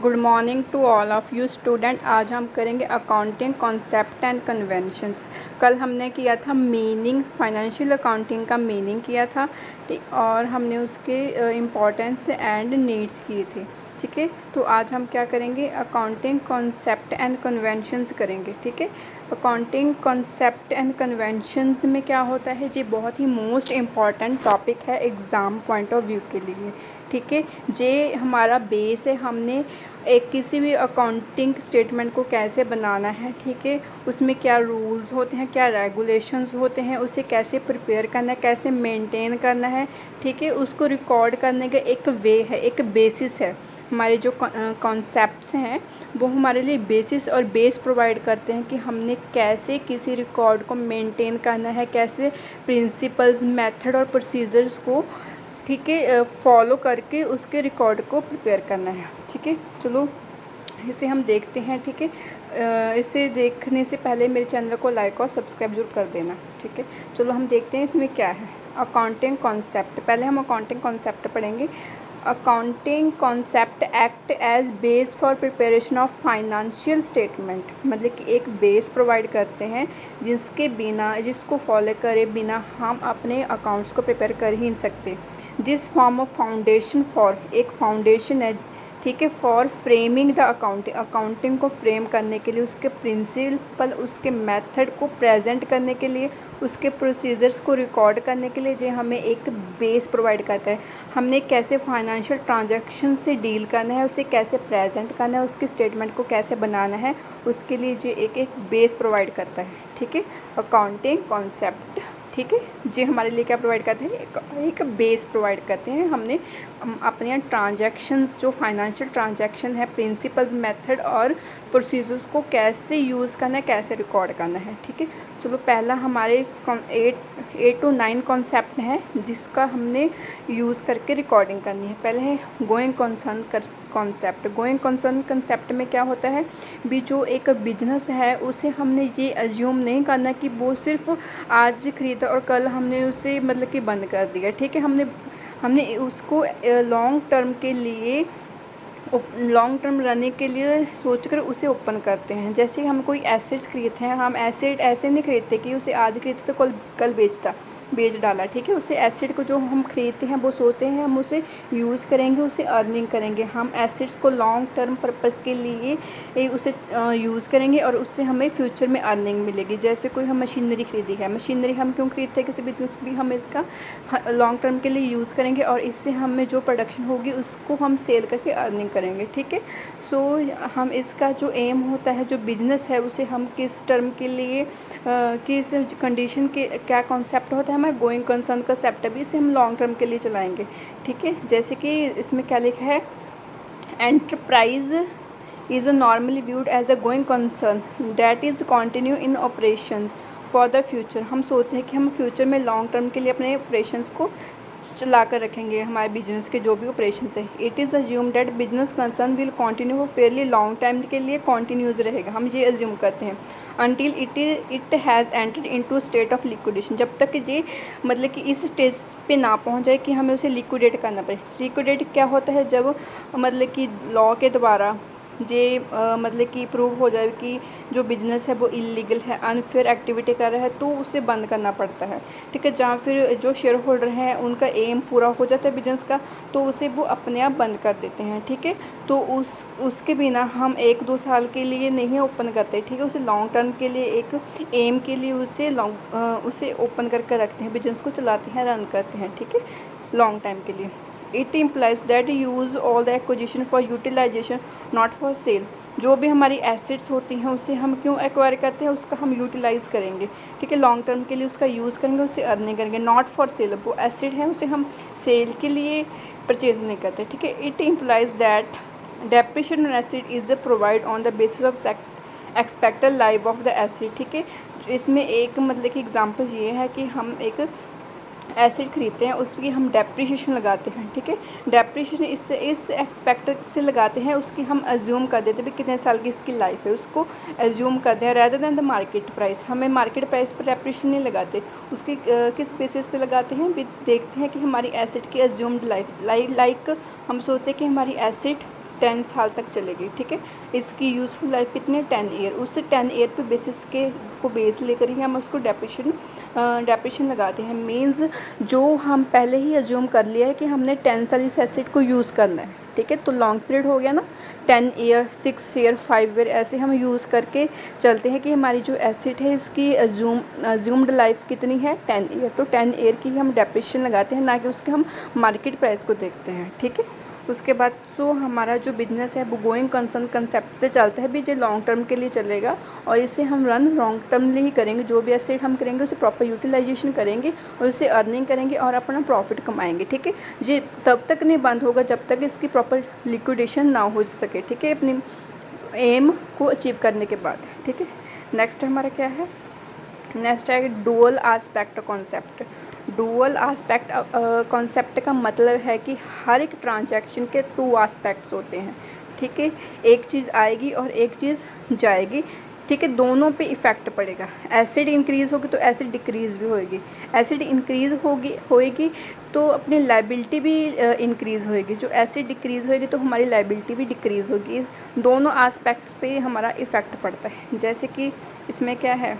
Good morning to all of you student. आज हम करेंगे अकाउंटिंग कॉन्सेप्ट एंड कन्वेंशंस। कल हमने किया था मीनिंग, फाइनेंशियल अकाउंटिंग का मीनिंग किया था, ठीक, और हमने उसके इम्पोर्टेंस एंड नीड्स किए थे, ठीक है। तो आज हम क्या करेंगे, अकाउंटिंग कॉन्सेप्ट एंड कन्वेंशंस करेंगे, ठीक है। अकाउंटिंग कॉन्सेप्ट एंड कन्वेंशंस में क्या होता है, ये बहुत ही मोस्ट इम्पॉर्टेंट टॉपिक है एग्ज़ाम पॉइंट ऑफ व्यू के लिए, ठीक है। ये हमारा बेस है, हमने एक किसी भी अकाउंटिंग स्टेटमेंट को कैसे बनाना है, ठीक है, उसमें क्या रूल्स होते हैं, क्या रेगुलेशंस होते हैं, उसे कैसे प्रिपेयर करना है, कैसे मेंटेन करना है, ठीक है, उसको रिकॉर्ड करने का एक वे है, एक बेसिस है। हमारे जो कॉन्सेप्ट्स हैं वो हमारे लिए बेसिस और बेस प्रोवाइड करते हैं कि हमने कैसे किसी रिकॉर्ड को मेंटेन करना है, कैसे प्रिंसिपल्स, मेथड और प्रोसीजर्स को, ठीक है, फॉलो करके उसके रिकॉर्ड को प्रिपेयर करना है, ठीक है। चलो इसे हम देखते हैं, ठीक है। इसे देखने से पहले मेरे चैनल को लाइक और सब्सक्राइब जरूर कर देना, ठीक है। चलो हम देखते हैं इसमें क्या है। अकाउंटिंग कॉन्सेप्ट, पहले हम अकाउंटिंग कॉन्सेप्ट पढ़ेंगे। Accounting concept act as base for preparation of financial statement, मतलब कि एक बेस प्रोवाइड करते हैं जिसको फॉलो करे बिना हम अपने अकाउंट्स को प्रिपेयर कर ही नहीं सकते। This form of foundation for, एक फाउंडेशन है, ठीक है, फॉर फ्रेमिंग द अकाउंटिंग को फ्रेम करने के लिए, उसके प्रिंसिपल, उसके मेथड को प्रेजेंट करने के लिए, उसके प्रोसीजर्स को रिकॉर्ड करने के लिए, जो हमें एक बेस प्रोवाइड करता है। हमने कैसे फाइनेंशियल ट्रांजैक्शन से डील करना है, उसे कैसे प्रेजेंट करना है, उसकी स्टेटमेंट को कैसे बनाना है, उसके लिए जो एक बेस प्रोवाइड करता है, ठीक है, अकाउंटिंग कॉन्सेप्ट, ठीक है। जी हमारे लिए क्या प्रोवाइड करते हैं, एक बेस प्रोवाइड करते हैं। हमने अपने ट्रांजैक्शंस, जो फाइनेंशियल ट्रांजैक्शन है, प्रिंसिपल्स, मेथड और प्रोसीजर्स को कैसे यूज़ करना है, कैसे रिकॉर्ड करना है, ठीक है। चलो पहला हमारे 8 to 9 कॉन्सेप्ट है जिसका हमने यूज़ करके रिकॉर्डिंग करनी है। पहले है going concern concept. Going concern concept में क्या होता है भी, जो एक बिजनेस है उसे हमने ये एज्यूम नहीं करना कि वो सिर्फ आज खरीदा और कल हमने उसे मतलब कि बंद कर दिया, ठीक है। हमने उसको लॉन्ग टर्म के लिए, लॉन्ग टर्म रहने के लिए सोचकर उसे ओपन करते हैं। जैसे हम कोई एसेट्स खरीदते हैं, हम एसेट ऐसे नहीं खरीदते कि उसे आज खरीदते तो कल बेच डाला, ठीक है। उसे एसेट को जो हम खरीदते हैं वो सोचते हैं हम उसे यूज़ करेंगे, उसे अर्निंग करेंगे। हम एसेट्स को लॉन्ग टर्म पर्पस के लिए उसे यूज़ करेंगे और उससे हमें फ्यूचर में अर्निंग मिलेगी। जैसे कोई हम मशीनरी खरीदी है, मशीनरी हम क्यों खरीदते हैं, किसी बिजनेस भी हम इसका लॉन्ग टर्म के लिए यूज़ करेंगे और इससे हमें जो प्रोडक्शन होगी उसको हम सेल करके अर्निंग करेंगे, ठीक है। सो हम इसका जो एम होता है, जो बिजनेस है, उसे हम किस टर्म के लिए, किस कंडीशन के, क्या कॉन्सेप्ट होता है हमारा गोइंग कंसर्न कॉन्सेप्ट भी, इसे हम लॉन्ग टर्म के लिए चलाएंगे, ठीक है। जैसे कि इसमें क्या लिखा है, enterprise is normally viewed as a going concern that is continue in operations for the future। हम सोचते हैं कि हम फ्यूचर में लॉन्ग टर्म के लिए अपने ऑपरेशंस को चला कर रखेंगे, हमारे बिजनेस के जो भी ऑपरेशंस है। It is assume that business concern will continue for fairly long time के लिए कॉन्टीन्यूज रहेगा, हम ये अज्यूम करते हैं। Until it has entered into state of liquidation, जब तक ये मतलब कि इस स्टेज पे ना पहुंच जाए कि हमें उसे लिक्विडेट करना पड़े। लिक्विडेट क्या होता है, जब मतलब कि लॉ के द्वारा ये मतलब कि प्रूव हो जाए कि जो बिजनेस है वो इलीगल है, अनफेयर एक्टिविटी कर रहा है, तो उसे बंद करना पड़ता है, ठीक है। जहाँ फिर जो शेयर होल्डर हैं उनका एम पूरा हो जाता है बिजनेस का, तो उसे वो अपने आप बंद कर देते हैं, ठीक है। तो उसके बिना हम 1-2 साल के लिए नहीं ओपन करते, ठीक है। उसे लॉन्ग टर्म के लिए, एक एम के लिए उसे ओपन करके रखते हैं, बिजनेस को चलाते हैं, रन करते हैं, ठीक है, लॉन्ग टाइम के लिए। It implies that use all the acquisition for utilization not for sale. जो भी हमारी एसेट्स होती हैं उसे हम क्यों एक्वायर करते हैं, उसका हम यूटिलाइज़ करेंगे, ठीक है, लॉन्ग टर्म के लिए उसका यूज़ करेंगे, उससे अर्निंग करेंगे, नॉट फॉर सेल। वो एसेट है उसे हम सेल के लिए परचेज नहीं करते, ठीक है। It implies that depreciation on asset is provide on the basis of expected life of the asset, ठीक है। इसमें एक मतलब कि एग्जांपल ये है कि हम एक एसिड खरीदते हैं, उसकी हम डेप्रिशिएशन लगाते हैं, ठीक है। डेप्रिशिएशन इस एक्सपेक्टेड से लगाते हैं, उसकी हम अज्यूम कर देते हैं भी कितने साल की इसकी लाइफ है, उसको अज्यूम करते हैं rather than the market price. हमें मार्केट प्राइस पर डेप्रिशिएशन नहीं लगाते, उसकी किस बेसिस पे लगाते हैं भी, देखते हैं कि हमारी एसिड की अज्यूम्ड लाइफ, लाइक हम सोचते हैं कि हमारी एसिड 10 साल तक चलेगी, ठीक है। इसकी यूज़फुल लाइफ कितनी है, 10 ईयर। उस 10 ईयर पे बेसिस के को बेस लेकर ही हम उसको डेप्रिशन लगाते हैं। मीन्स जो हम पहले ही अज्यूम कर लिया है कि हमने 10 साल इस एसेट को यूज़ करना है, ठीक है। तो लॉन्ग पीरियड हो गया ना, 10 ईयर, 6 ईयर, 5 ईयर, ऐसे हम यूज़ करके चलते हैं कि हमारी जो एसेट है इसकी अज्यूम्ड लाइफ कितनी है, 10 ईयर। तो 10 ईयर की हम डेप्रिशन लगाते हैं, ना कि उसके हम मार्केट प्राइस को देखते हैं, ठीक है। उसके बाद जो हमारा जो बिजनेस है वो गोइंग कंसर्न कंसेप्ट से चलता है भी, जो लॉन्ग टर्म के लिए चलेगा और इसे हम रन लॉन्ग टर्मली ही करेंगे। जो भी एसेट हम करेंगे उसे प्रॉपर यूटिलाइजेशन करेंगे और उसे अर्निंग करेंगे और अपना प्रॉफिट कमाएंगे, ठीक है। ये तब तक नहीं बंद होगा जब तक इसकी प्रॉपर लिक्विडेशन ना हो सके, ठीक है, अपनी एम को अचीव करने के बाद, ठीक है। नेक्स्ट हमारा क्या है, नेक्स्ट है dual aspect concept. Dual aspect concept का मतलब है कि हर एक ट्रांजैक्शन के 2 आस्पेक्ट्स होते हैं, ठीक है। एक चीज़ आएगी और एक चीज़ जाएगी, ठीक है। दोनों पे इफ़ेक्ट पड़ेगा। एसिड इंक्रीज़ होगी तो एसिड डिक्रीज़ भी होएगी। एसिड इंक्रीज़ होएगी तो अपनी लाइबिलिटी भी इंक्रीज़ होएगी। जो एसिड डिक्रीज़ होएगी तो हमारी लाइबिलिटी भी डिक्रीज़ होगी। दोनों आस्पेक्ट्स पे हमारा इफ़ेक्ट पड़ता है। जैसे कि इसमें क्या है,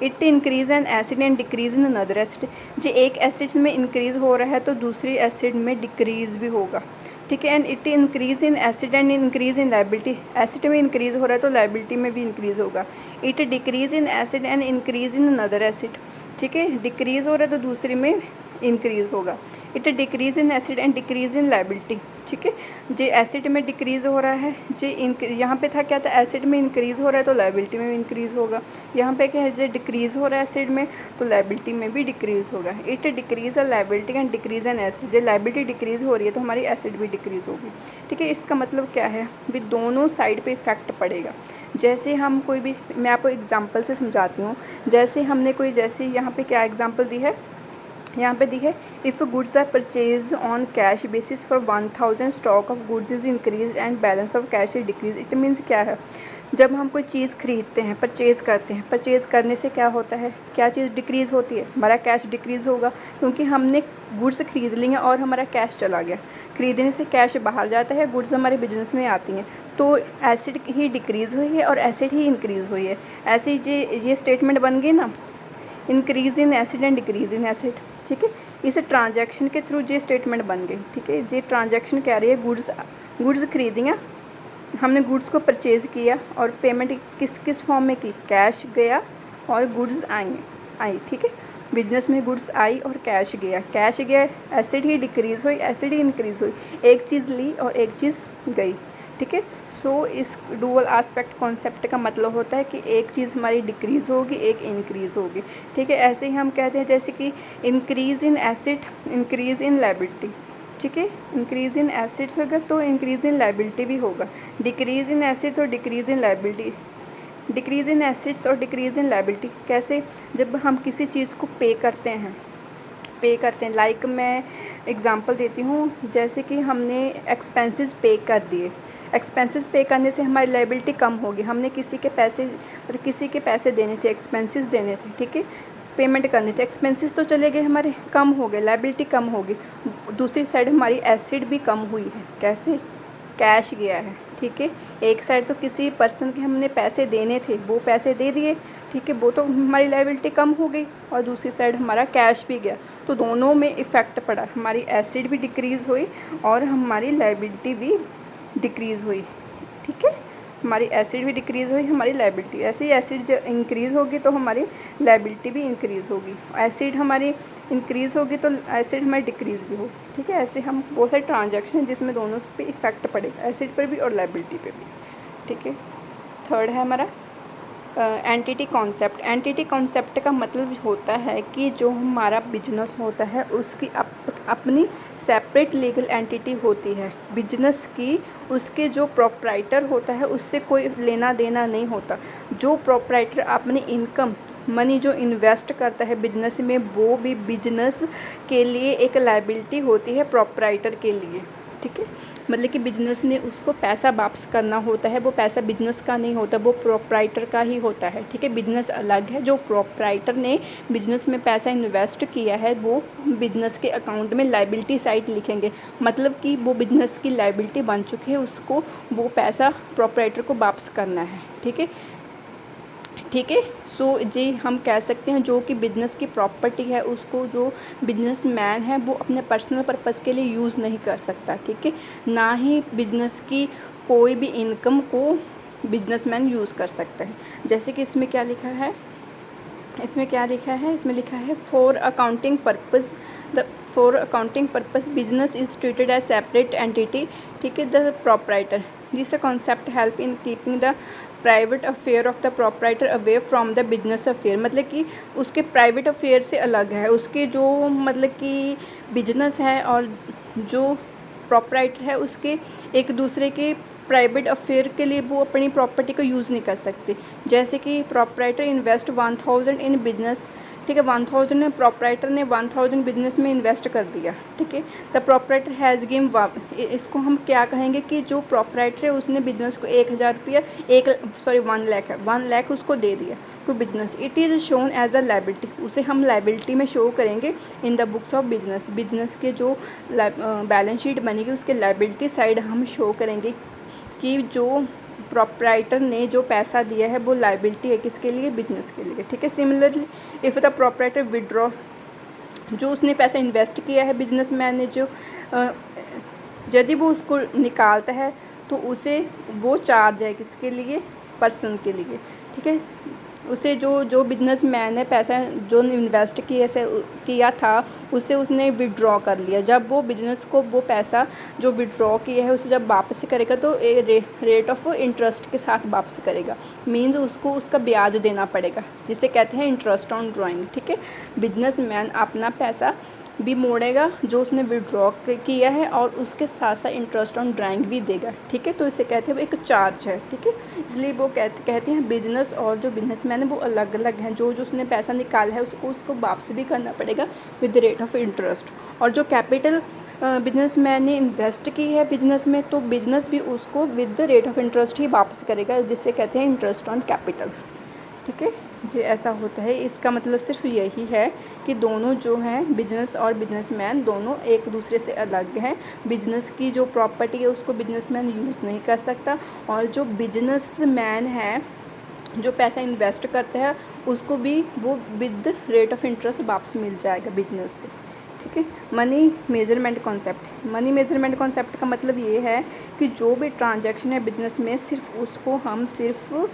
it increase N acid and decrease in another acid. जो एक एसिड्स में इंक्रीज़ हो रहा है तो दूसरी एसिड में डिक्रीज़ भी होगा, ठीक है। And it increase in acid and increase in liability. Acid में इंक्रीज़ हो रहा है तो लाइबिलिटी में भी इंक्रीज़ होगा। It decrease in acid and increase in another acid, ठीक है। डिक्रीज़ हो रहा है तो दूसरी में इंक्रीज़ होगा। It decrease in acid and decrease in liability, ठीक है। जो एसिड में डिक्रीज़ हो रहा है, जो यहाँ पे था क्या था, एसिड में इंक्रीज़ हो रहा है तो लाइबिलिटी में भी इंक्रीज़ होगा। यहाँ पे क्या है, जो डिक्रीज़ हो रहा है एसिड में तो लाइबिलिटी में भी डिक्रीज़ होगा। It decrease liability and decrease N acid. जो लाइबिलिटी डिक्रीज़ हो रही है तो हमारी एसिड भी डिक्रीज़ होगी, ठीक है। इसका मतलब क्या है भी, दोनों साइड पे इफ़ेक्ट पड़ेगा। जैसे हम कोई भी, मैं आपको एग्जांपल से समझाती हूँ। जैसे हमने कोई, जैसे यहाँ पे क्या एग्जांपल दी है, यहाँ पे दी है, if goods are purchase on cash basis for 1000 stock of goods is increase and balance of cash is decrease. It means क्या है, जब हम कोई चीज़ खरीदते हैं, परचेज़ करते हैं, परचेज़ करने से क्या होता है, क्या चीज़ डिक्रीज़ होती है, हमारा कैश डिक्रीज़ होगा, क्योंकि हमने गुड्स खरीद ली हैं और हमारा कैश चला गया। खरीदने से कैश बाहर जाता है, गुड्स हमारे बिजनेस में आती हैं, तो एसिड ही डिक्रीज़ हुई है और एसिड ही इंक्रीज़ हुई है। ऐसे ये स्टेटमेंट बन गई ना, increase in acid and decrease in acid, ठीक है। इस ट्रांजैक्शन के थ्रू ये स्टेटमेंट बन गई, ठीक है। ये ट्रांजैक्शन कह रही है, गुड्स खरीदियाँ, हमने गुड्स को परचेज़ किया और पेमेंट किस फॉर्म में की, कैश गया और गुड्स आई, ठीक है। बिजनेस में गुड्स आई और कैश गया, एसिड ही डिक्रीज़ हुई, एसिड ही इंक्रीज़ हुई। एक चीज़ ली और एक चीज़ गई, ठीक है। सो इस डुअल आस्पेक्ट कॉन्सेप्ट का मतलब होता है कि एक चीज़ हमारी डिक्रीज़ होगी, एक इंक्रीज़ होगी, ठीक है। ऐसे ही हम कहते हैं जैसे कि increase in acid, increase in liability, ठीक है। इंक्रीज़ इन एसिड्स होगा तो इंक्रीज़ इन लाइबिलिटी भी होगा। डिक्रीज़ इन एसिड और decrease in liability, decrease in acids और डिक्रीज़ इन लाइबिलिटी कैसे, जब हम किसी चीज़ को पे करते हैं, लाइक मैं एग्ज़ाम्पल देती हूँ। जैसे कि हमने एक्सपेंसेस पे कर दिए, एक्सपेंसेस पे करने से हमारी लाइबिलिटी कम होगी। हमने किसी के पैसे देने थे, एक्सपेंसेस देने थे, ठीक है, पेमेंट करनी थी। एक्सपेंसेस तो चले गए हमारे, कम हो गए, लाइबिलिटी कम होगी। दूसरी साइड हमारी एसिड भी कम हुई है, कैसे, कैश गया है, ठीक है। एक साइड तो किसी पर्सन के हमने पैसे देने थे, वो पैसे दे दिए, ठीक है, वो तो हमारी लाइबिलिटी कम हो गई, और दूसरी साइड हमारा कैश भी गया, तो दोनों में इफ़ेक्ट पड़ा। हमारी एसिड भी डिक्रीज़ हुई और हमारी लाइबिलिटी भी डिक्रीज़ हुई, ठीक है। हमारी एसिड भी डिक्रीज़ हुई, हमारी लाइबिलिटी, ऐसे ही एसिड जब इंक्रीज़ होगी तो हमारी लाइबिलिटी भी इंक्रीज़ होगी। एसिड हमारी इंक्रीज़ होगी तो एसिड हमारी डिक्रीज़ भी होगी, ठीक है। ऐसे हम बहुत सारे ट्रांजैक्शन जिसमें दोनों पे इफ़ेक्ट पड़ेगा, एसिड पर भी और लाइबिलिटी पे भी, ठीक है। थर्ड है हमारा एंटिटी कॉन्सेप्ट। एंटिटी कॉन्सेप्ट का मतलब होता है कि जो हमारा बिजनेस होता है उसकी अपनी सेपरेट लीगल एंटिटी होती है। बिजनेस की, उसके जो प्रोप्राइटर होता है उससे कोई लेना देना नहीं होता। जो प्रोप्राइटर अपनी इनकम मनी जो इन्वेस्ट करता है बिजनेस में, वो भी बिजनेस के लिए एक लायबिलिटी होती है प्रोप्राइटर के लिए, ठीक है, मतलब कि बिजनेस ने उसको पैसा वापस करना होता है, वो पैसा बिजनेस का नहीं होता, वो प्रोप्राइटर का ही होता है। ठीक है, बिजनेस अलग है, जो प्रोप्राइटर ने बिजनेस में पैसा इन्वेस्ट किया है वो बिजनेस के अकाउंट में लायबिलिटी साइड लिखेंगे, मतलब कि वो बिजनेस की लायबिलिटी बन चुकी है, उसको वो पैसा प्रोप्राइटर को वापस करना है। ठीक है, ठीक है। सो जी हम कह सकते हैं जो कि बिजनेस की प्रॉपर्टी है उसको जो बिजनेसमैन है वो अपने पर्सनल पर्पस के लिए यूज़ नहीं कर सकता। ठीक है, ना ही बिजनेस की कोई भी इनकम को बिजनेसमैन यूज़ कर सकता है। जैसे कि इसमें क्या लिखा है, इसमें लिखा है for accounting purpose business is treated as separate entity. ठीक है, the proprietor this concept help in keeping the private affair of the proprietor away from the business affair, मतलब कि उसके प्राइवेट अफेयर से अलग है, उसके जो मतलब कि बिजनेस है और जो प्रोप्राइटर है उसके एक दूसरे के प्राइवेट अफेयर के लिए वो अपनी प्रॉपर्टी को यूज़ नहीं कर सकते। जैसे कि प्रोप्राइटर इन्वेस्ट 1000 इन बिजनेस। ठीक है, 1000 में प्रोप्राइटर ने 1000 बिजनेस में इन्वेस्ट कर दिया। ठीक है, द प्रोप्राइटर हैज़ गिव इसको हम क्या कहेंगे कि जो प्रोप्राइटर है उसने बिजनेस को 1000 रुपया 1 लाख उसको दे दिया to business. It is shown as a liability, उसे हम लाइबिलिटी में शो करेंगे in the books of business. Business के जो बैलेंस शीट बनेगी उसके लाइबिलिटी साइड हम शो करेंगे कि जो प्रोप्राइटर ने जो पैसा दिया है वो लाइबिलिटी है किसके लिए, बिजनेस के लिए। ठीक है, similarly if the proprietor withdraw, जो उसने पैसा इन्वेस्ट किया है बिजनेसमैन ने जो यदि वो उसको निकालता है तो उसे वो चार्ज है किसके लिए, पर्सन के लिए। ठीक है, उसे जो बिजनेसमैन ने पैसा जो इन्वेस्ट किया था उसे उसने विड्रॉ कर लिया। जब वो बिजनेस को वो पैसा जो विड्रॉ किया है उसे जब वापस करेगा तो रेट ऑफ इंटरेस्ट के साथ वापस करेगा, मींस उसको उसका ब्याज देना पड़ेगा जिसे कहते हैं इंटरेस्ट ऑन ड्राइंग। ठीक है, बिजनेसमैन अपना पैसा भी मोड़ेगा जो उसने विड्रॉ किया है और उसके साथ साथ इंटरेस्ट ऑन ड्राइंग भी देगा। ठीक है, तो इसे कहते हैं वो एक चार्ज है। ठीक है, इसलिए वो कहते हैं बिजनेस और जो बिजनेसमैन है वो अलग अलग हैं। जो उसने पैसा निकाला है उसको वापस भी करना पड़ेगा विद रेट ऑफ इंटरेस्ट। और जो कैपिटल बिजनेसमैन ने इन्वेस्ट की है बिजनेस में तो बिजनेस भी उसको with the rate of interest ही वापस करेगा जिसे कहते हैं इंटरेस्ट ऑन कैपिटल। ठीक है जी, ऐसा होता है। इसका मतलब सिर्फ यही है कि दोनों जो हैं बिजनेस और बिजनेसमैन दोनों एक दूसरे से अलग हैं। बिजनेस की जो प्रॉपर्टी है उसको बिजनेसमैन यूज़ नहीं कर सकता और जो बिजनेसमैन है जो पैसा इन्वेस्ट करता है उसको भी वो विद रेट ऑफ इंटरेस्ट वापस मिल जाएगा बिजनेस से। ठीक है, मनी मेजरमेंट कॉन्सेप्ट का मतलब ये है कि जो भी ट्रांजैक्शन है बिजनेस में सिर्फ उसको हम सिर्फ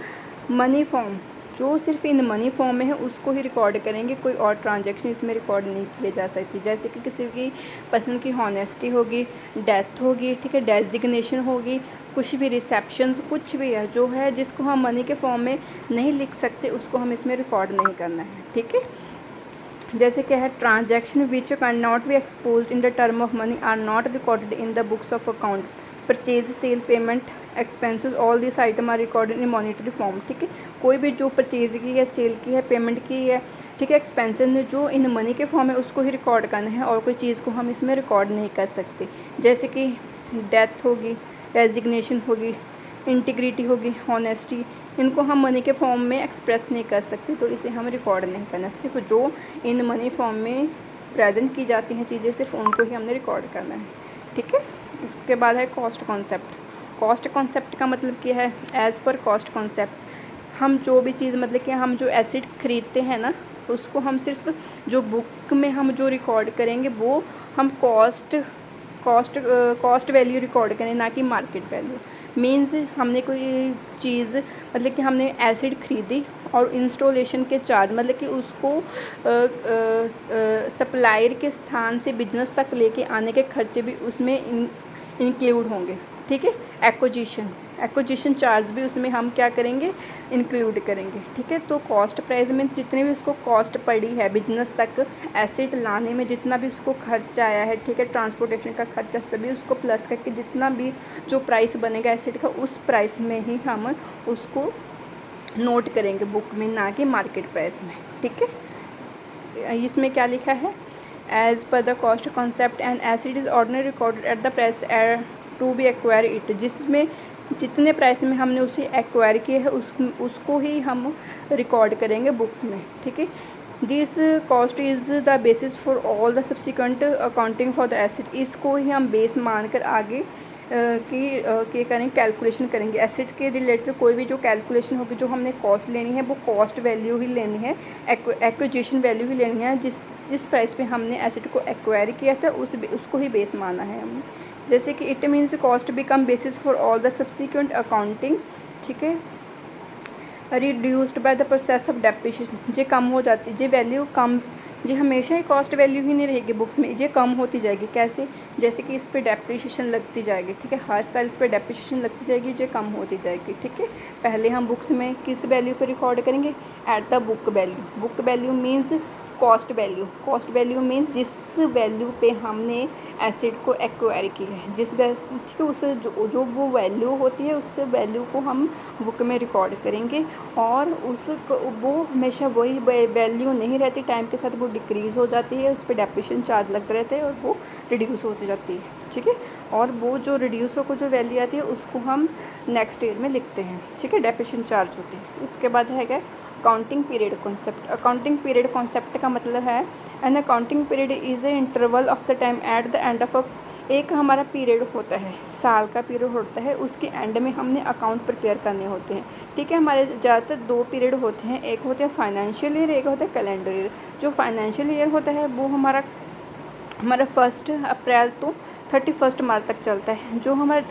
मनी फॉर्म जो सिर्फ इन मनी फॉर्म में है उसको ही रिकॉर्ड करेंगे, कोई और ट्रांजैक्शन इसमें रिकॉर्ड नहीं किए जा सकती। जैसे कि किसी की पर्सन की हॉनेस्टी होगी, डेथ होगी, ठीक है, डेजिग्नेशन होगी, कुछ भी रिसेप्शंस कुछ भी है जो है जिसको हम मनी के फॉर्म में नहीं लिख सकते उसको हम इसमें रिकॉर्ड नहीं करना है। ठीक है, जैसे क्या है, transaction which can not be exposed in the term of money are not recorded in the books of account. Purchase, sale, payment, expenses all this item are recorded in monetary form. ठीक है, कोई भी जो purchase की है, cell की है, payment की है, ठीक है, एक्सपेंसेस ने जो इन मनी के फॉर्म है उसको ही रिकॉर्ड करना है और कोई चीज़ को हम इसमें रिकॉर्ड नहीं कर सकते। जैसे कि डेथ होगी, रेजिग्नेशन होगी, इंटीग्रिटी होगी, हॉनेस्टी, इनको हम मनी के फॉर्म में एक्सप्रेस नहीं कर सकते तो इसे हम रिकॉर्ड नहीं करना। सिर्फ जो इन मनी फॉर्म में प्रेजेंट की जाती हैं चीज़ें सिर्फ उनको ही हमने रिकॉर्ड करना है। ठीक है, उसके बाद है कॉस्ट कॉन्सेप्ट का मतलब क्या है, एज़ पर कॉस्ट कॉन्सेप्ट हम जो भी चीज़ मतलब कि हम जो एसेट खरीदते हैं ना उसको हम सिर्फ जो बुक में हम जो रिकॉर्ड करेंगे वो हम कॉस्ट वैल्यू रिकॉर्ड करें ना कि मार्केट वैल्यू। मीन्स हमने कोई चीज़ मतलब कि हमने एसिड खरीदी और इंस्टॉलेशन के चार्ज मतलब कि उसको सप्लायर के स्थान से बिजनेस तक लेके आने के खर्चे भी उसमें इंक्लूड होंगे। ठीक है, एक्विजिशन चार्ज भी उसमें हम क्या करेंगे, इंक्लूड करेंगे। ठीक है, तो कॉस्ट प्राइस में जितने भी उसको कॉस्ट पड़ी है बिजनेस तक एसेट लाने में जितना भी उसको खर्चा आया है, ठीक है, ट्रांसपोर्टेशन का खर्चा सभी उसको प्लस करके जितना भी जो प्राइस बनेगा एसेट का उस प्राइस में ही हम उसको नोट करेंगे बुक में, ना कि मार्केट प्राइस में। ठीक है, इसमें क्या लिखा है, as per the cost concept and asset is ordinary recorded at the price to be acquire it, जिसमें जितने प्राइस में हमने उसे एक्वायर किया है उसको ही हम रिकॉर्ड करेंगे बुक्स में, ठीक है। This cost is the basis for all the subsequent accounting for the acid, इसको ही हम बेस मानकर आगे की करेंगे कैलकुलेशन करेंगे। एसिड्स के रिलेटेड कोई भी जो कैलकुलेशन होगी, जो हमने कॉस्ट लेनी है वो कॉस्ट वैल्यू ही लेनी है, एक्विजिशन वैल्यू ही लेनी है। जिस प्राइस पे हमने एसिड को एक्वायर किया था उसको ही बेस माना है हमने। जैसे कि it means cost become basis for all the subsequent accounting, ठीक है। Reduced by the process of depreciation, जे कम हो जाती है, जे वैल्यू कम, जे हमेशा ही कॉस्ट वैल्यू ही नहीं रहेगी बुक्स में, जे कम होती जाएगी। कैसे? जैसे कि इस पर डेप्रिसिएशन लगती जाएगी, ठीक है। हर साल इस पर डेप्रिसिएशन लगती जाएगी, जे कम होती जाएगी, ठीक है। पहले हम बुक्स में किस वैल्यू पर रिकॉर्ड करेंगे? At the book value. Book value means cost value. Cost value mean जिस वैल्यू पे हमने एसिड को एक्वायर किया है, ठीक है, उस जो वो वैल्यू होती है उस वैल्यू को हम बुक में रिकॉर्ड करेंगे। और वो हमेशा वही वैल्यू नहीं रहती, टाइम के साथ वो डिक्रीज़ हो जाती है, उस पर डेप्रिसिएशन चार्ज लगते रहते हैं और वो रिड्यूस होती जाती है, ठीक है। और वो जो रिड्यूस होकर जो वैल्यू आती है उसको हम नेक्स्ट ईयर में लिखते हैं, ठीक है, डेप्रिसिएशन चार्ज होती है। उसके बाद है accounting period concept. Accounting period concept का मतलब है an accounting period is a interval of the time at the end of एक हमारा पीरियड होता है, साल का पीरियड होता है, उसके एंड में हमने अकाउंट प्रिपेयर करने होते हैं, ठीक है। हमारे ज़्यादातर दो पीरियड होते हैं, एक होते हैं फाइनेंशियल ईयर, एक होता है कैलेंडर ईयर। जो फाइनेंशियल ईयर होता है वो हमारा 1 अप्रैल तो 31 मार्च तक चलता है। जो हमारा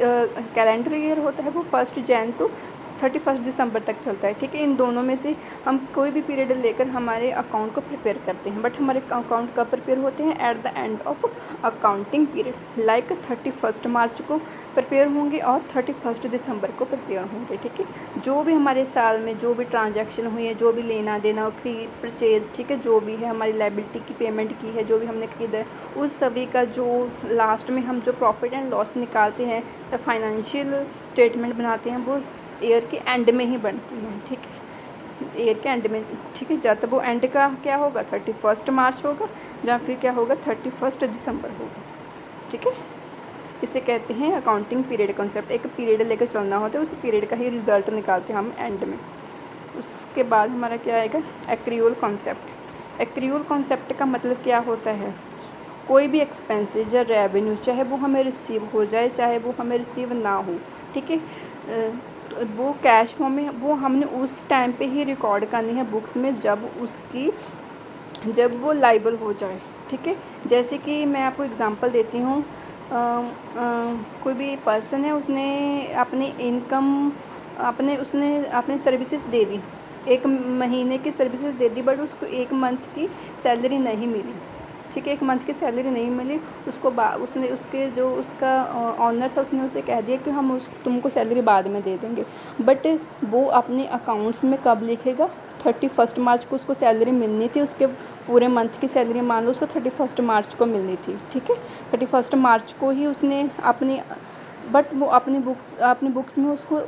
कैलेंडर ईयर होता है वो 1 जनवरी टू 31 दिसंबर तक चलता है, ठीक है। इन दोनों में से हम कोई भी पीरियड लेकर हमारे अकाउंट को प्रिपेयर करते हैं, बट हमारे अकाउंट कब प्रिपेयर होते हैं? At the end of accounting period, like 31 मार्च को प्रिपेयर होंगे और 31 दिसंबर को प्रिपेयर होंगे, ठीक है। जो भी हमारे साल में जो भी ट्रांजैक्शन हुई है, जो भी लेना देना, खरीद परचेज, ठीक है, जो भी है हमारी लायबिलिटी की पेमेंट की है, जो भी हमने खरीदा है, उस सभी का जो लास्ट में हम जो प्रॉफिट एंड लॉस निकालते हैं या फाइनेंशियल स्टेटमेंट बनाते हैं वो ईयर के एंड में ही बनती हैं, ठीक है, ईयर के एंड में, ठीक है। जब वो एंड का क्या होगा? 31 मार्च होगा, या फिर क्या होगा? 31 दिसंबर होगा, ठीक है। इसे कहते हैं अकाउंटिंग पीरियड कॉन्सेप्ट। एक पीरियड लेकर चलना होता है, उस पीरियड का ही रिजल्ट निकालते हैं हम एंड में। उसके बाद हमारा क्या आएगा? एक्रियूल कॉन्सेप्ट। एक्रियूल कॉन्सेप्ट का मतलब क्या होता है? कोई भी एक्सपेंसेस या रेवेन्यू, चाहे वो हमें रिसीव हो जाए चाहे वो हमें रिसीव ना हो, ठीक है, वो कैश फॉर्म में वो हमने उस टाइम पे ही रिकॉर्ड करनी है बुक्स में जब वो लाइबल हो जाए, ठीक है। जैसे कि मैं आपको एग्जांपल देती हूँ, कोई भी पर्सन है, उसने अपनी इनकम अपने सर्विसेज दे दी, 1 महीने की सर्विसेज दे दी, बट उसको 1 मंथ की सैलरी नहीं मिली, ठीक है, 1 मंथ की सैलरी नहीं मिली उसको। उसने उसके जो उसका ऑनर था उसने उसे कह दिया कि हम तुमको सैलरी बाद में दे देंगे, बट वो अपने अकाउंट्स में कब लिखेगा? 31 मार्च को उसको सैलरी मिलनी थी, उसके पूरे मंथ की सैलरी मान लो उसको 31 मार्च को मिलनी थी, ठीक है। 31 मार्च को ही उसने बट वो अपनी बुक्स में उसको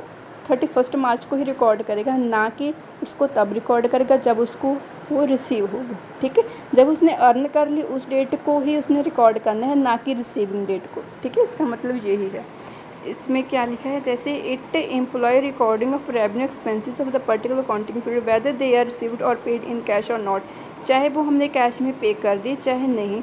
31 मार्च को ही रिकॉर्ड करेगा, ना कि उसको तब रिकॉर्ड करेगा जब उसको वो रिसीव होगी, ठीक है। जब उसने अर्न कर ली उस डेट को ही उसने रिकॉर्ड करना है, ना कि रिसीविंग डेट को, ठीक है। इसका मतलब यही है। इसमें क्या लिखा है? जैसे it employ recording of revenue expenses of the particular accounting period whether they are received और पेड इन कैश और नॉट, चाहे वो हमने कैश में पे कर दी चाहे नहीं,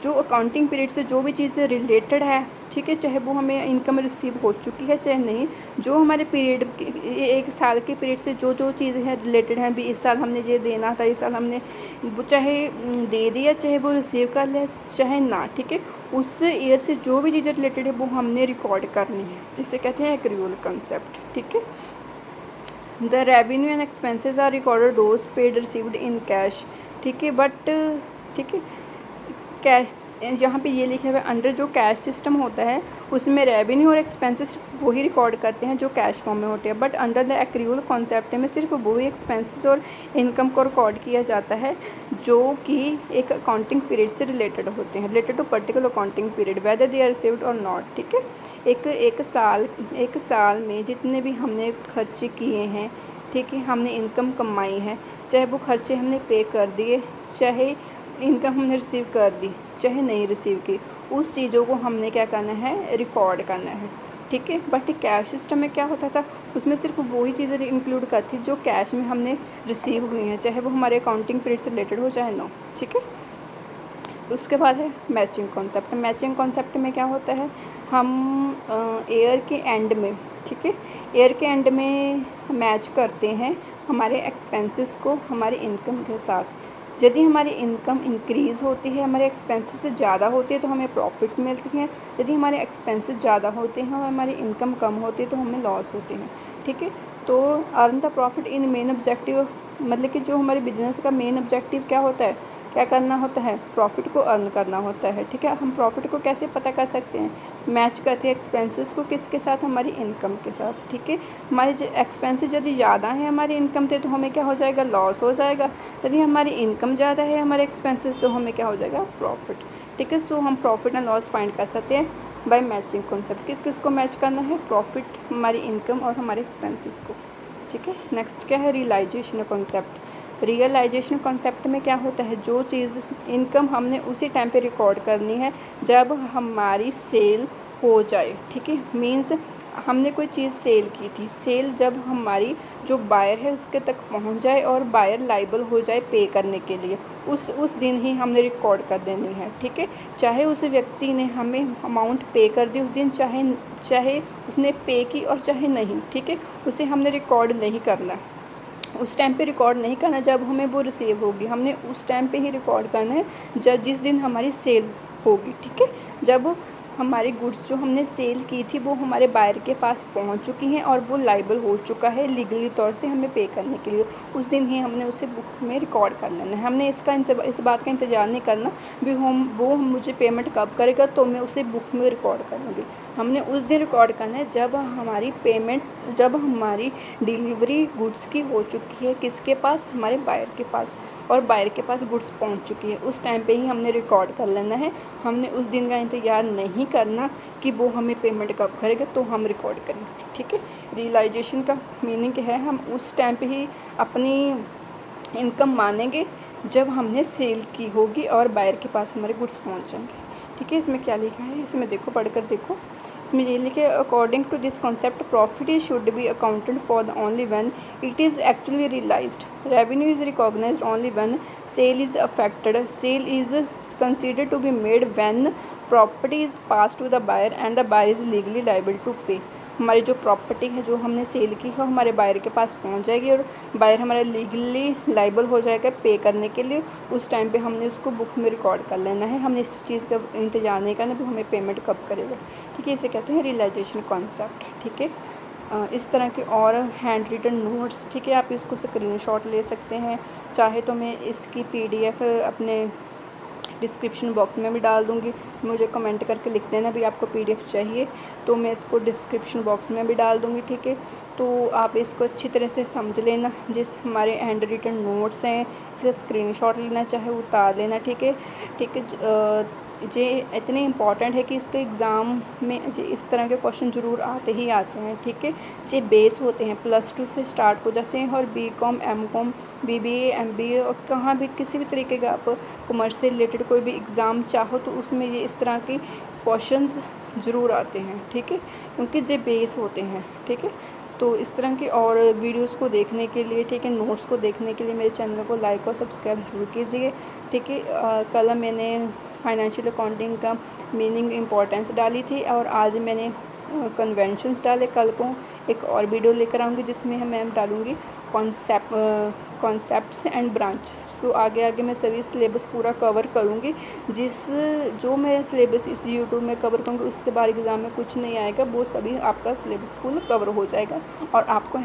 जो अकाउंटिंग पीरियड से जो भी चीज़ें रिलेटेड है, ठीक है, चाहे वो हमें इनकम रिसीव हो चुकी है चाहे नहीं, जो हमारे पीरियड 1 साल के पीरियड से जो चीज़ें हैं रिलेटेड हैं, भी इस साल हमने ये देना था, इस साल हमने वो चाहे दे दिया चाहे वो रिसीव कर लिया चाहे ना, ठीक है, उस ईयर से जो भी चीज़ें रिलेटेड है वो हमने रिकॉर्ड करनी है। इसे कहते हैं एक्रियूल कंसेप्ट, ठीक है। The revenue and expenses are recorded those paid received in cash, ठीक है, बट ठीक है, कैश यहाँ पे ये लिखा हुआ है अंडर जो कैश सिस्टम होता है उसमें रेवेन्यू और एक्सपेंसेस वही रिकॉर्ड करते हैं जो कैश फॉर्म में होते हैं, बट अंडर द एक्रियूल कॉन्सेप्ट में सिर्फ वही एक्सपेंसेस और इनकम को रिकॉर्ड किया जाता है जो कि एक अकाउंटिंग पीरियड से रिलेटेड होते हैं, related to particular accounting period whether they are received और नॉट, ठीक है। एक साल में जितने भी हमने खर्चे किए हैं, ठीक है, हमने इनकम कमाई है, चाहे वो खर्चे हमने पे कर दिए चाहे इनकम हमने रिसीव कर दी चाहे नहीं रिसीव की, उस चीज़ों को हमने क्या करना है, रिकॉर्ड करना है, ठीक है। बट कैश सिस्टम में क्या होता था, उसमें सिर्फ वही चीज़ें इंक्लूड करती जो कैश में हमने रिसीव हुई हैं, चाहे वो हमारे अकाउंटिंग पीरियड से रिलेटेड हो चाहे नो, ठीक है। उसके बाद है मैचिंग कॉन्सेप्ट। मैचिंग कॉन्सेप्ट में क्या होता है, हम ईयर के एंड में, ठीक है, ईयर के एंड में मैच करते हैं हमारे एक्सपेंसेस को हमारे इनकम के साथ। यदि हमारी इनकम इंक्रीज़ होती है, हमारे एक्सपेंसेस से ज़्यादा होती है तो हमें प्रॉफिट्स मिलती हैं। यदि हमारे एक्सपेंसेस ज़्यादा होते हैं और हमारी इनकम कम होती है तो हमें लॉस होते हैं, ठीक है। तो earn the profit in main objective, मतलब कि जो हमारे बिजनेस का मेन ऑब्जेक्टिव क्या होता है, क्या करना होता है, प्रॉफिट को अर्न करना होता है, ठीक है। हम प्रॉफिट को कैसे पता कर सकते हैं, मैच करते हैं एक्सपेंसेस को किसके साथ, हमारी इनकम के साथ, ठीक है। हमारे एक्सपेंसेस यदि ज़्यादा हैं हमारी इनकम से तो हमें क्या हो जाएगा, लॉस हो जाएगा। यदि हमारी इनकम ज़्यादा है हमारे एक्सपेंसेस तो हमें क्या हो जाएगा, प्रॉफिट, ठीक है। तो हम प्रॉफिट एंड लॉस फाइंड कर सकते हैं बाय मैचिंग कॉन्सेप्ट। किस किस को मैच करना है, प्रॉफिट, हमारी इनकम और हमारे एक्सपेंसेस को, ठीक है। नेक्स्ट क्या है, रियलाइजेशन कॉन्सेप्ट। रियलाइजेशन कॉन्सेप्ट में क्या होता है, जो चीज़ इनकम हमने उसी टाइम पे रिकॉर्ड करनी है जब हमारी सेल हो जाए, ठीक है। मीन्स हमने कोई चीज़ सेल की थी, सेल जब हमारी जो बायर है उसके तक पहुंच जाए और बायर लाइबल हो जाए पे करने के लिए, उस दिन ही हमने रिकॉर्ड कर देनी है, ठीक है। चाहे उस व्यक्ति ने हमें अमाउंट पे कर दी उस दिन, चाहे उसने पे की और चाहे नहीं, ठीक है, उसे हमने रिकॉर्ड नहीं करना, उस टाइम पे रिकॉर्ड नहीं करना जब हमें वो रिसीव होगी, हमने उस टाइम पे ही रिकॉर्ड करना है जब जिस दिन हमारी सेल होगी, ठीक है। जब हमारी गुड्स जो हमने सेल की थी वो हमारे बायर के पास पहुंच चुकी हैं और वो लाइबल हो चुका है लीगली तौर पे हमें पे करने के लिए, उस दिन ही हमने उसे बुक्स में रिकॉर्ड कर लेना है। हमने इस बात का इंतज़ार नहीं करना भी वो मुझे पेमेंट कब करेगा तो मैं उसे बुक्स में रिकॉर्ड कर लूँगी। हमने उस दिन रिकॉर्ड करना है जब हमारी पेमेंट, जब हमारी डिलीवरी गुड्स की हो चुकी है, किसके पास, हमारे बायर के पास, और बायर के पास गुड्स पहुंच चुकी है, उस टाइम पे ही हमने रिकॉर्ड कर लेना है। हमने उस दिन का इंतज़ार नहीं करना कि वो हमें पेमेंट कब करेगा तो हम रिकॉर्ड करेंगे, ठीक है। रियलाइजेशन का मीनिंग है हम उस टाइम पे ही अपनी इनकम मानेंगे जब हमने सेल की होगी और बायर के पास हमारे गुड्स पहुँच जाएंगे, ठीक है। इसमें क्या लिखा है, इसमें देखो, पढ़कर देखो, इसमें ये लिखे, according to this concept profit is should be accounted for the only when it is actually realised, revenue is recognised only when sale is affected, sale is considered to be made when property is pass to the buyer and the buyer is legally liable to pay. हमारी जो property है जो हमने cell की है हमारे buyer के पास पहुंच जाएगी और बायर हमारा लीगली लाइबल हो जाएगा पे करने के लिए, उस टाइम पे हमने उसको बुक्स में रिकॉर्ड कर लेना है। हमने इस चीज़ का इंतजार नहीं करना भी हमें पेमेंट कब करेगा, ठीक है। इसे कहते हैं रियलाइजेशन कॉन्सेप्ट, ठीक है। इस तरह के और हैंड रिटन नोट्स, ठीक है, आप इसको स्क्रीनशॉट ले सकते हैं, चाहे तो मैं इसकी PDF अपने डिस्क्रिप्शन बॉक्स में भी डाल दूँगी, मुझे कमेंट करके लिख देना भी आपको PDF चाहिए तो मैं इसको डिस्क्रिप्शन बॉक्स में भी डाल दूँगी, ठीक है। तो आप इसको अच्छी तरह से समझ लेना, जिस हमारे हैंड रिटन नोट्स हैं इसका स्क्रीनशॉट लेना चाहे उतार लेना, ठीक है, ठीक है। ये इतने इम्पॉर्टेंट है कि इसके एग्ज़ाम में जे इस तरह के क्वेश्चन ज़रूर आते ही आते हैं, ठीक है। ये बेस होते हैं, +2 से स्टार्ट हो जाते हैं और BCom MCom BBA MBA और कहाँ भी किसी भी तरीके का आप कॉमर्स से रिलेटेड कोई भी एग्ज़ाम चाहो तो उसमें ये इस तरह के क्वेश्चंस ज़रूर आते हैं, ठीक है, क्योंकि ये बेस होते हैं, ठीक है। तो इस तरह की और वीडियोस को देखने के लिए, ठीक है, नोट्स को देखने के लिए मेरे चैनल को लाइक और सब्सक्राइब जरूर कीजिए, ठीक है। कल मैंने फाइनेंशियल अकाउंटिंग का मीनिंग इम्पोर्टेंस डाली थी और आज मैंने कन्वेंशंस डाले। कल को एक और वीडियो लेकर आऊँगी जिसमें मैं डालूँगी कॉन्सेप्ट्स एंड ब्रांचेस। तो आगे मैं सभी सिलेबस पूरा कवर करूँगी, जो मेरा सिलेबस इस यूट्यूब में कवर करूँगी उससे बाहर एग्ज़ाम में कुछ नहीं आएगा, वो सभी आपका सिलेबस फुल कवर हो जाएगा और आपको